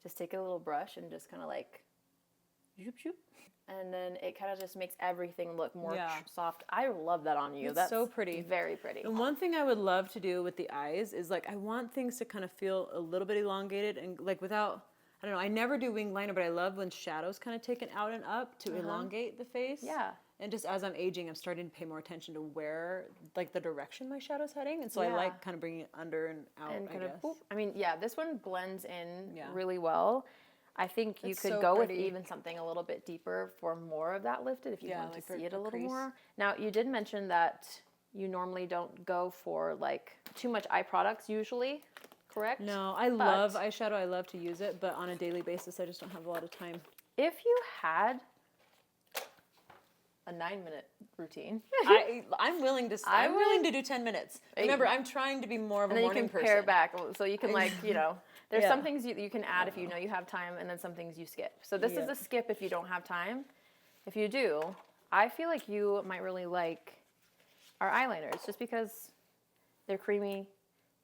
just take a little brush and just kind of like zoop zoop. And then it kind of just makes everything look more soft. I love that on you. It's That's so pretty. Very pretty. And one thing I would love to do with the eyes is like I want things to kind of feel a little bit elongated and like without, I don't know, I never do wing liner, but I love when shadows kind of taken out and up to elongate the face. Yeah. And just as I'm aging, I'm starting to pay more attention to where, like the direction my shadow's heading. And so I Yeah. like kind of bringing it under and out, And I kind guess. of, boop. I mean, yeah, this one blends in Yeah. really well. I think you It's could so go with pretty. even something a little bit deeper for more of that lifted if you want like to see it a a little crease. more. Now, you did mention that you normally don't go for like too much eye products usually, correct? No, I love eyeshadow. I love to use it, but on a daily basis, I just don't have a lot of time. If you had a 9-minute routine. I'm willing to do 10 minutes. Remember, I'm trying to be more of a morning person. And then you can pare back, so you can like, you know, there's some things you can add if you know you have time, and then some things you skip. So this is a skip if you don't have time. If you do, I feel like you might really like our eyeliners, just because they're creamy.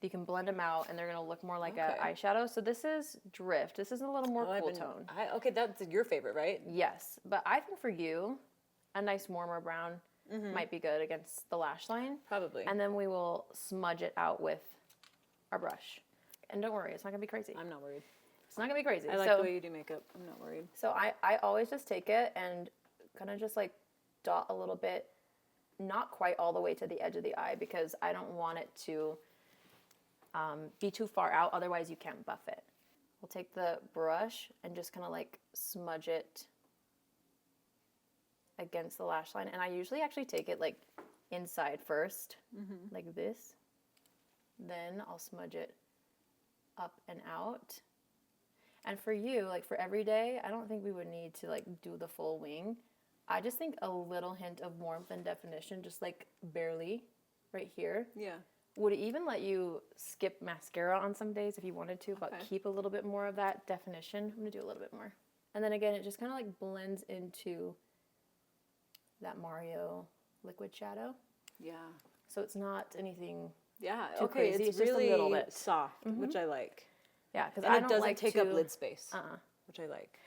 You can blend them out, and they're going to look more like an eyeshadow. So this is Drift. This is a little more cool tone. Okay, that's your favorite, right? Yes, but I think for you, a nice warmer brown might be good against the lash line. Probably. And then we will smudge it out with our brush. And don't worry, it's not going to be crazy. I'm not worried. It's not going to be crazy. I like the way you do makeup. I'm not worried. So I always just take it and kind of just like dot a little bit, not quite all the way to the edge of the eye, because I don't want it to be too far out, otherwise you can't buff it. We'll take the brush and just kind of like smudge it against the lash line, and I usually actually take it like inside first, like this. Then I'll smudge it up and out. And for you, like for every day, I don't think we would need to like do the full wing. I just think a little hint of warmth and definition, just like barely right here. Yeah. Would even let you skip mascara on some days if you wanted to, but keep a little bit more of that definition. I'm going to do a little bit more. And then again, it just kind of like blends into that Mario liquid shadow. Yeah. So it's not anything too crazy. It's just really a little bit soft, which I like. Yeah, because And I it don't doesn't like take to, up lid space, which I like.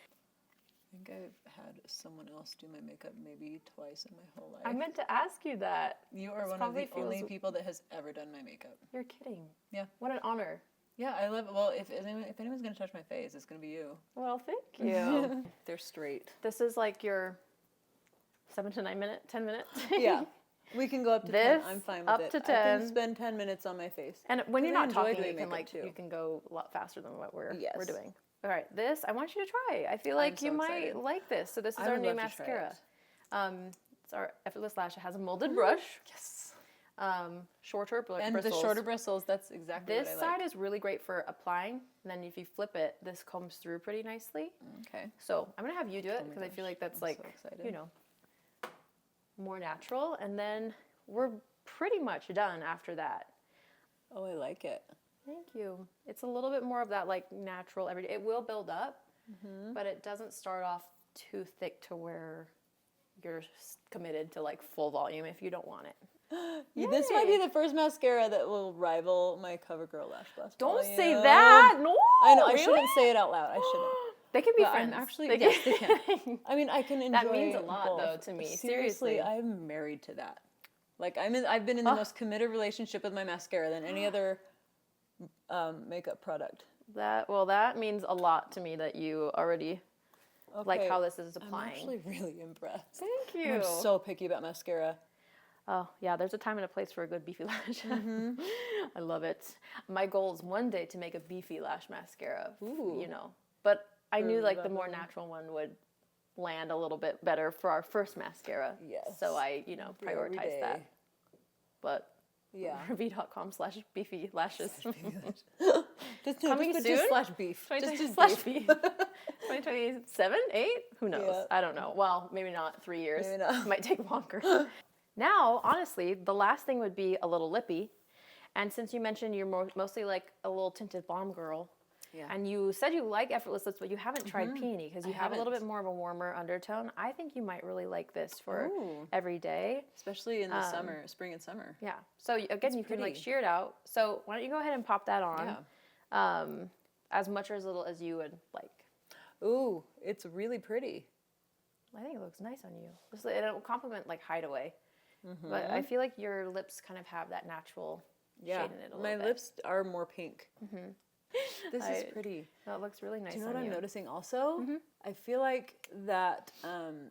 I think I've had someone else do my makeup maybe twice in my whole life. I meant to ask you that. You are one of the only people that has ever done my makeup. You're kidding. Yeah. What an honor. Yeah, I love it. Well, if anyone's going to touch my face, it's going to be you. Well, thank you. They're straight. This is like your 7 to 9 minute, 10 minutes. Yeah. We can go up to 10. I'm fine with up it. to I 10. can spend 10 minutes on my face. And when you're not talking, doing you can makeup too. you can go a lot faster than what we're Yes. doing. All right, this I want you to try. I feel like so you excited. might like this. So this is I our would new love to try mascara. it. It's our Effortless Lash. It has a molded brush. Yes. Shorter And bristles. the shorter bristles, that's exactly This what I side like. is really great for applying. And then if you flip it, this comes through pretty nicely. Okay. So I'm gonna have you do it my because I feel gosh, like that's I'm like so excited. you know, more natural. And then we're pretty much done after that. Oh, I like it. Thank you. It's a little bit more of that like natural everyday. It will build up, but it doesn't start off too thick to where you're committed to like full volume if you don't want it. This might be the first mascara that will rival my CoverGirl Lash Blast. Don't volume. say that. No. I know. I really? shouldn't say it out loud. I shouldn't. They can be But friends. I'm actually They yes, can- they can. I mean, I can enjoy. That means a lot, both. though, to me. Seriously, Seriously. I'm married to that. Like I've been in the most committed relationship with my mascara than any other makeup product. That means a lot to me that you already like how this is applying. I'm actually really impressed. Thank you. I'm so picky about mascara. Oh, yeah, there's a time and a place for a good beefy lash. I love it. My goal is one day to make a beefy lash mascara, you know. But I knew like the more natural one would land a little bit better for our first mascara. Yes. So I, you know, Every prioritized day. that. But Yeah. Ravie.com/beefy lashes. Coming soon? Just slash beef. 2020/beef. 2027, 8? Who knows? Yeah. I don't know. Well, maybe not 3 years. Maybe not. It might take longer. Now, honestly, the last thing would be a little lippy. And since you mentioned you're mostly like a little tinted balm girl, and you said you like Effortless Lips, but you haven't tried Peony because you have a little bit more of a warmer undertone. I think you might really like this for every day. Especially in the summer, spring and summer. Yeah. So again, you can like pretty. sheer it out. So why don't you go ahead and pop that on? As much or as little as you would like. Ooh, it's really pretty. I think it looks nice on you. Just, it'll complement like Hideaway. But I feel like your lips kind of have that natural shade in it a little my bit. lips are more pink. This is pretty. No, it looks really nice Do you know on what I'm you. noticing also? I feel like that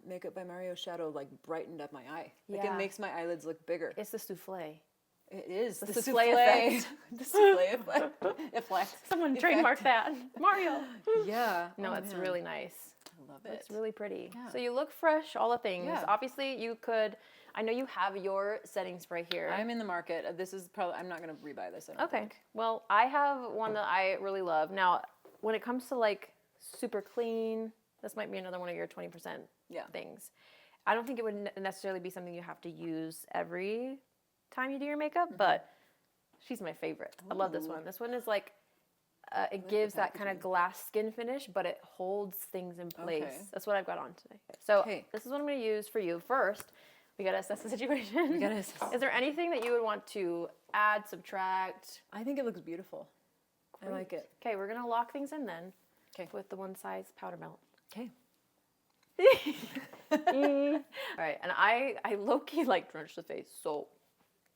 Makeup by Mario shadow like brightened up my eye. Like Yeah. it makes my eyelids look bigger. It's the souffle. It is. The souffle effect. The souffle effect. Someone Effect. trademark that. Mario. Yeah. No, Oh, it's man. really nice. I love it. It's really pretty. Yeah. So you look fresh, all the things. Yeah. Obviously, you could, I know you have your setting spray here. I'm in the market. This is probably, I'm not going to rebuy this. I don't Okay. think. Well, I have one that I really love. Now, when it comes to like super clean, this might be another one of your 20% things. I don't think it would necessarily be something you have to use every time you do your makeup, but she's my favorite. I love this one. This one is like, it gives that kind of glass skin finish, but it holds things in place. Okay. That's what I've got on today. So this is what I'm going to use for you. First, we got to assess the situation. We gotta assess. Is there anything that you would want to add, subtract? I think it looks beautiful. I like it. Okay, we're going to lock things in then. Okay. With the one size powder melt. Okay. All right, and I low-key like drenched the face, so.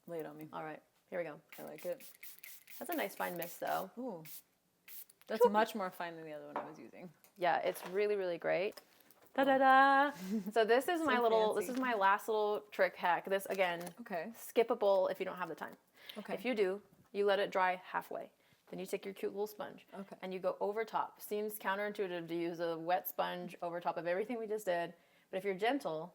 Lay it on me. All right, here we go. I like it. That's a nice fine mist though. Ooh. That's much more fine than the other one I was using. Yeah, it's really, really great. Da-da-da. So this is my little, fancy. this is my last little trick hack. This, again, Okay. skippable if you don't have the time. Okay. If you do, you let it dry halfway. Then you take your cute little sponge and you go over top. Seems counterintuitive to use a wet sponge over top of everything we just did. But if you're gentle,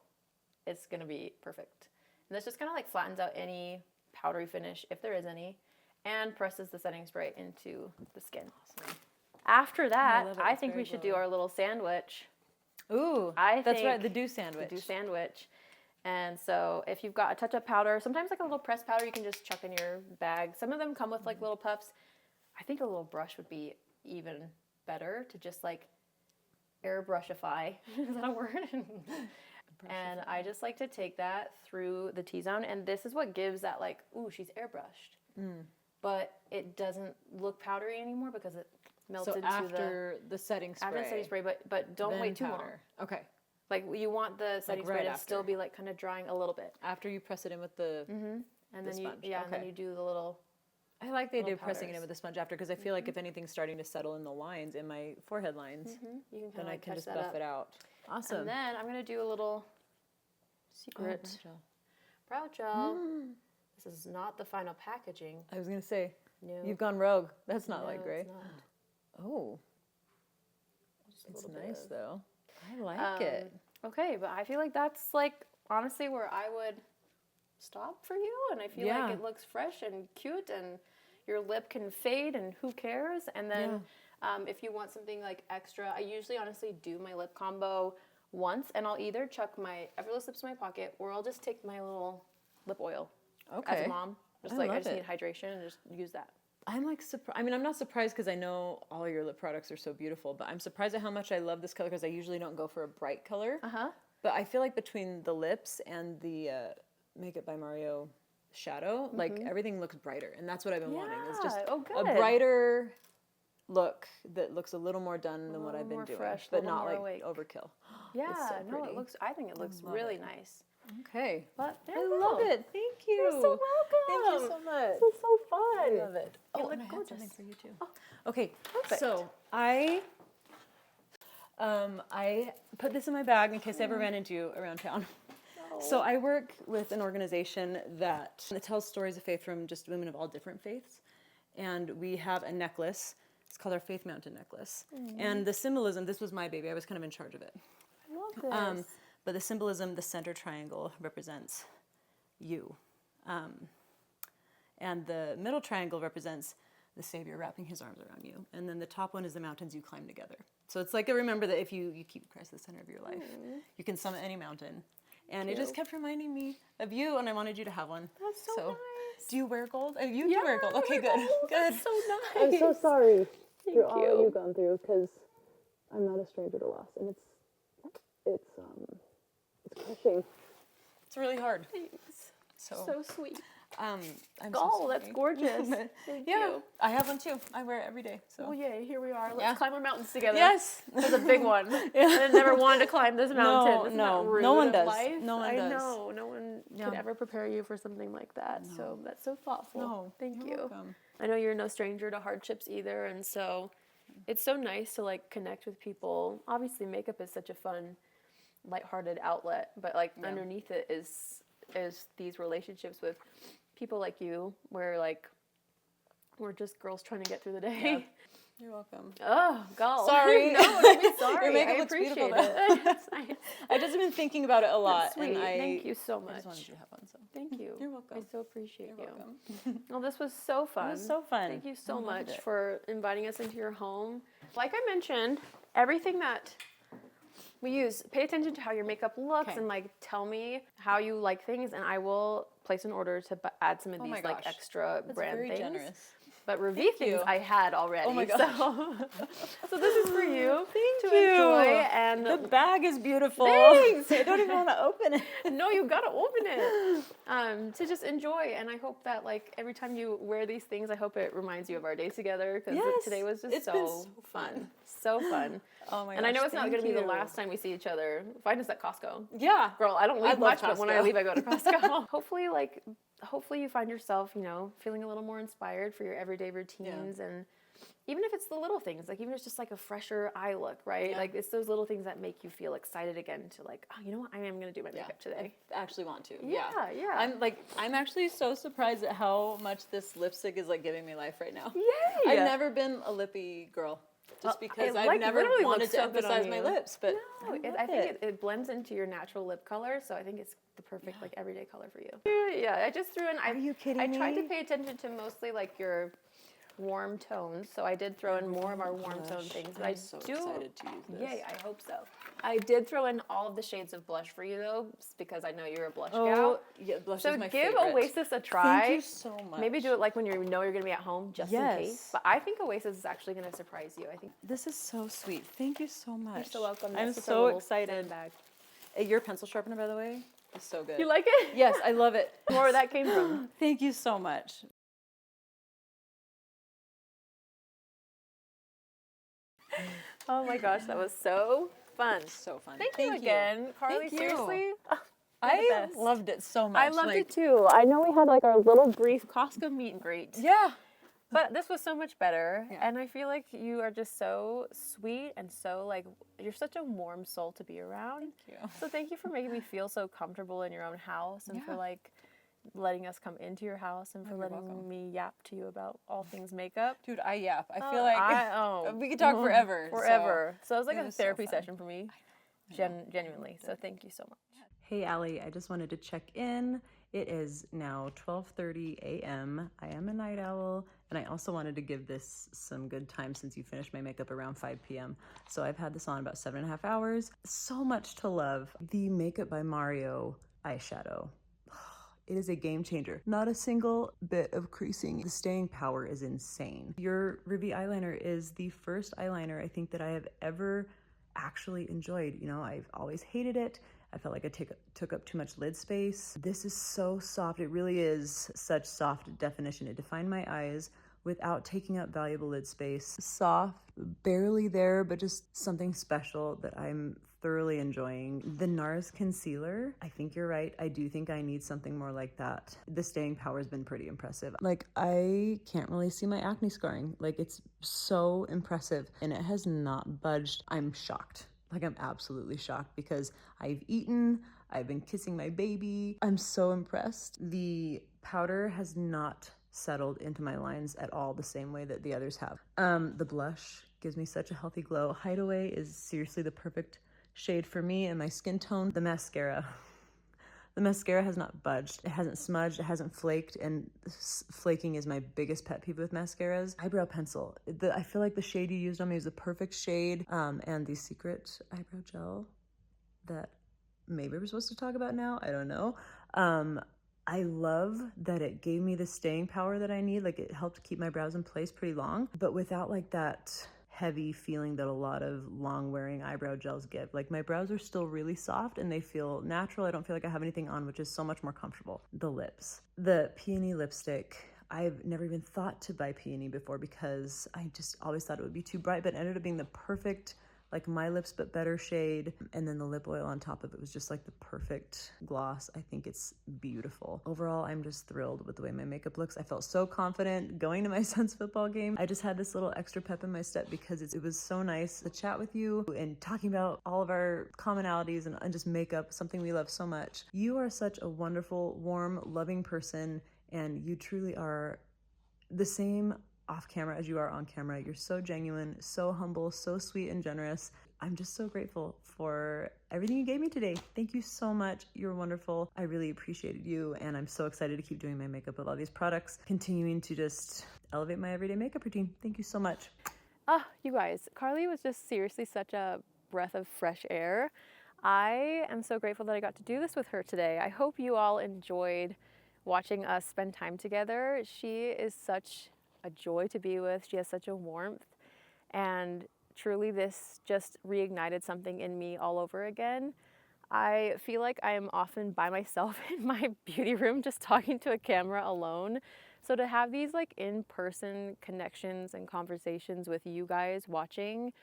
it's going to be perfect. And this just kind of like flattens out any powdery finish, if there is any, and presses the setting spray into the skin. Awesome. After that, love it. I It's think we very should do glowy. our little sandwich. Ooh, I that's right, think the dew sandwich. The dew sandwich. And so if you've got a touch-up powder, sometimes like a little pressed powder you can just chuck in your bag. Some of them come with like little puffs. I think a little brush would be even better to just like airbrushify. Is that a word? And I just like to take that through the T-zone, and this is what gives that like, ooh, she's airbrushed. But it doesn't look powdery anymore because it melts So into after the setting spray. after the setting spray, but don't then wait too long. powder. Okay. Like you want the setting spray right to after. still be like kind of drying a little bit. After you press it in with the And then you sponge. and then Okay. you do the little. I like the idea of little pressing it in powders. with the sponge after because I feel like if anything's starting to settle in the lines, in my forehead lines, You can kind then of I like can touch just that buff up. it out. Awesome. And then I'm gonna do a little secret brow gel. This is not the final packaging. I was going to say, No, you've gone rogue. That's not no, like gray. it's not. Oh, Just a it's little bit nice of- though. I like it. Okay, but I feel like that's like honestly where I would stop for you, and I feel Yeah. like it looks fresh and cute, and your lip can fade, and who cares? And then if you want something like extra, I usually honestly do my lip combo once, and I'll either chuck my Everless lips in my pocket, or I'll just take my little lip oil as Okay. a mom. Just I like I love just it. need hydration and just use that. I'm like surprised. I mean, I'm not surprised because I know all your lip products are so beautiful, but I'm surprised at how much I love this color because I usually don't go for a bright color. But I feel like between the lips and the Makeup by Mario shadow, like everything looks brighter, and that's what I've been wanting. It's just oh, a good. brighter look that looks a little more done than what little I've been more doing, fresh, a but little not more like awake. overkill. Yeah, so no, pretty. it looks. I think it looks love really it. nice. Okay. But I love it. Thank you. You're so Thank welcome. you so much. This is so fun. I love it. You Oh, look and I have gorgeous. something for you too. Okay, Perfect. so I put this in my bag in case I ever ran into you around town. So I work with an organization that tells stories of faith from just women of all different faiths, and we have a necklace. It's called our Faith Mountain necklace, and the symbolism. This was my baby. I was kind of in charge of it. I love this. But the symbolism, the center triangle represents you. And the middle triangle represents the Savior wrapping his arms around you. And then the top one is the mountains you climb together. So it's like a remember that if you keep Christ at the center of your life, you can summit any mountain. And it just kept reminding me of you, and I wanted you to have one. That's so nice. Do you wear gold? Oh, you do wear gold. Okay, good. Good. That's so nice. I'm so sorry Thank for all you. you've gone through because I'm not a stranger to loss, and it's crushing. It's really hard. Thanks. So So sweet. I'm Oh, so that's sorry. gorgeous. Thank Yeah, you. I have one too. I wear it every day. So Well, yay, here we are. Let's Yeah. climb our mountains together. yes, It's a big one. I never wanted to climb this mountain. Isn't no, that rude no one of does. life? No one I does. know. No one could Yeah. ever prepare you for something like that. So that's so thoughtful. No, Thank you're you. welcome. I know you're no stranger to hardships either, and so it's so nice to like connect with people. Obviously, makeup is such a fun, lighthearted outlet, but like underneath it is these relationships with people like you, where like we're just girls trying to get through the day. Yeah. You're welcome. Oh, God. Sorry. No, don't be sorry. Your makeup I looks appreciate beautiful, it. It's nice. I've just been thinking about it a lot, That's sweet. and Thank you so I much. just wanted you to have one. So Thank you. You're welcome. I so appreciate you're you. welcome. Well, this was so fun. It was so fun. Thank you so I loved much it. for inviting us into your home. Like I mentioned, everything that Pay attention to how your makeup looks and like tell me how you like things, and I will place an order to add some of these like extra brand things. Generous. But Ravie things I had already. Oh my gosh. So this is for you Thank to you. enjoy. And The bag is beautiful. Thanks. I don't even want to open it. No, you gotta open it to just enjoy. And I hope that like every time you wear these things, I hope it reminds you of our days together, because today was just so fun. So fun. Oh my gosh. And I know it's not thank going to be the you. last time we see each other. Find us at Costco. Yeah. Girl, I don't leave much, but when I Costco. leave, I go to Costco. Hopefully you find yourself, you know, feeling a little more inspired for your everyday routines. And even if it's the little things, like even if it's just like a fresher eye look, right? Like it's those little things that make you feel excited again to like, oh, you know what? I am going to do my makeup today. I actually want to. Yeah. I'm actually so surprised at how much this lipstick is like giving me life right now. Yay! I've never been a lippy girl. Just because I've like, never literally wanted looks to so good on emphasize my you. lips, but No, I think it blends into your natural lip color, so I think it's the perfect like everyday color for you. Yeah, I just threw in. Are you kidding I tried to me? pay attention to mostly like your warm tones, so I did throw in more of our warm tone things. But I'm I so do. excited to use this. Yay! I hope so. I did throw in all of the shades of blush for you though, because I know you're a blush gal. Yeah, blush So is my give favorite. Oasis a try. Thank you so much. Maybe do it like when you know you're going to be at home, just in case. But I think Oasis is actually going to surprise you. I think. This is so sweet. Thank you so much. You're so welcome. I'm That's just a so little excited. bag. Your pencil sharpener, by the way, is so good. You like it? Yes, I love it. More where that came from. Thank you so much. Oh my gosh, that was so fun. So fun. Thank you again, Carli. Thank you. Seriously, I loved it so much. I loved it too. I know we had like our little brief Costco meet and greet, Yeah. but this was so much better. And I feel like you are just so sweet and so like you're such a warm soul to be around. Thank you. So thank you for making me feel so comfortable in your own house and for like letting us come into your house and for letting me yap to you about all things makeup. Dude, I yap. I feel like we could talk forever. Forever. So it was like it a was so therapy fun. session for me. Genuinely. So thank you so much. Hey Allie, I just wanted to check in. It is now 12:30 a.m. I am a night owl, and I also wanted to give this some good time since you finished my makeup around 5 p.m. So I've had this on about 7.5 hours. So much to love. The Makeup by Mario eyeshadow. It is a game changer. Not a single bit of creasing. The staying power is insane. Your Ravie eyeliner is the first eyeliner I think that I have ever actually enjoyed. You know, I've always hated it. I felt like I took up too much lid space. This is so soft. It really is such soft definition. It defined my eyes without taking up valuable lid space. Soft, barely there, but just something special that I'm thoroughly enjoying. The NARS concealer, I think you're right. I do think I need something more like that. The staying power has been pretty impressive. Like, I can't really see my acne scarring. Like, it's so impressive and it has not budged. I'm shocked. Like, I'm absolutely shocked because I've eaten, I've been kissing my baby. I'm so impressed. The powder has not settled into my lines at all the same way that the others have. The blush gives me such a healthy glow. Hideaway is seriously the perfect shade for me and my skin tone. The mascara has not budged. It hasn't smudged, it hasn't flaked, and flaking is my biggest pet peeve with mascaras. Eyebrow pencil. I feel like the shade you used on me is the perfect shade, and the secret eyebrow gel that maybe we're supposed to talk about now, I don't know. I love that it gave me the staying power that I need. Like, it helped keep my brows in place pretty long, but without like that heavy feeling that a lot of long wearing eyebrow gels give. Like, my brows are still really soft and they feel natural. I don't feel like I have anything on, which is so much more comfortable. The lips. The Peony lipstick. I've never even thought to buy Peony before because I just always thought it would be too bright, but it ended up being the perfect, like, my lips but better shade. And then the lip oil on top of it was just like the perfect gloss. I think it's beautiful. Overall, I'm just thrilled with the way my makeup looks. I felt so confident going to my son's football game. I just had this little extra pep in my step because it was so nice to chat with you and talking about all of our commonalities and just makeup, something we love so much. You are such a wonderful, warm, loving person, and you truly are the same off camera as you are on camera. You're so genuine, so humble, so sweet and generous. I'm just so grateful for everything you gave me today. Thank you so much. You're wonderful. I really appreciated you, and I'm so excited to keep doing my makeup with all these products, continuing to just elevate my everyday makeup routine. Thank you so much. You guys, Carli was just seriously such a breath of fresh air. I am so grateful that I got to do this with her today. I hope you all enjoyed watching us spend time together. She is such a joy to be with. She has such a warmth, and truly this just reignited something in me all over again. I feel like I am often by myself in my beauty room just talking to a camera alone. So to have these like in-person connections and conversations with you guys watching,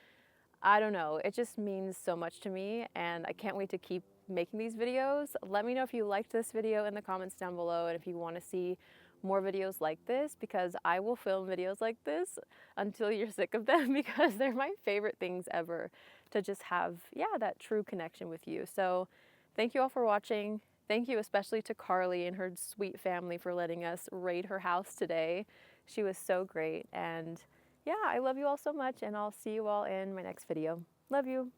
I don't know, it just means so much to me, and I can't wait to keep making these videos. Let me know if you liked this video in the comments down below, and if you want to see more videos like this, because I will film videos like this until you're sick of them, because they're my favorite things ever, to just have, yeah, that true connection with you. So thank you all for watching. Thank you especially to Carli and her sweet family for letting us raid her house today. She was so great, and yeah, I love you all so much, and I'll see you all in my next video. Love you.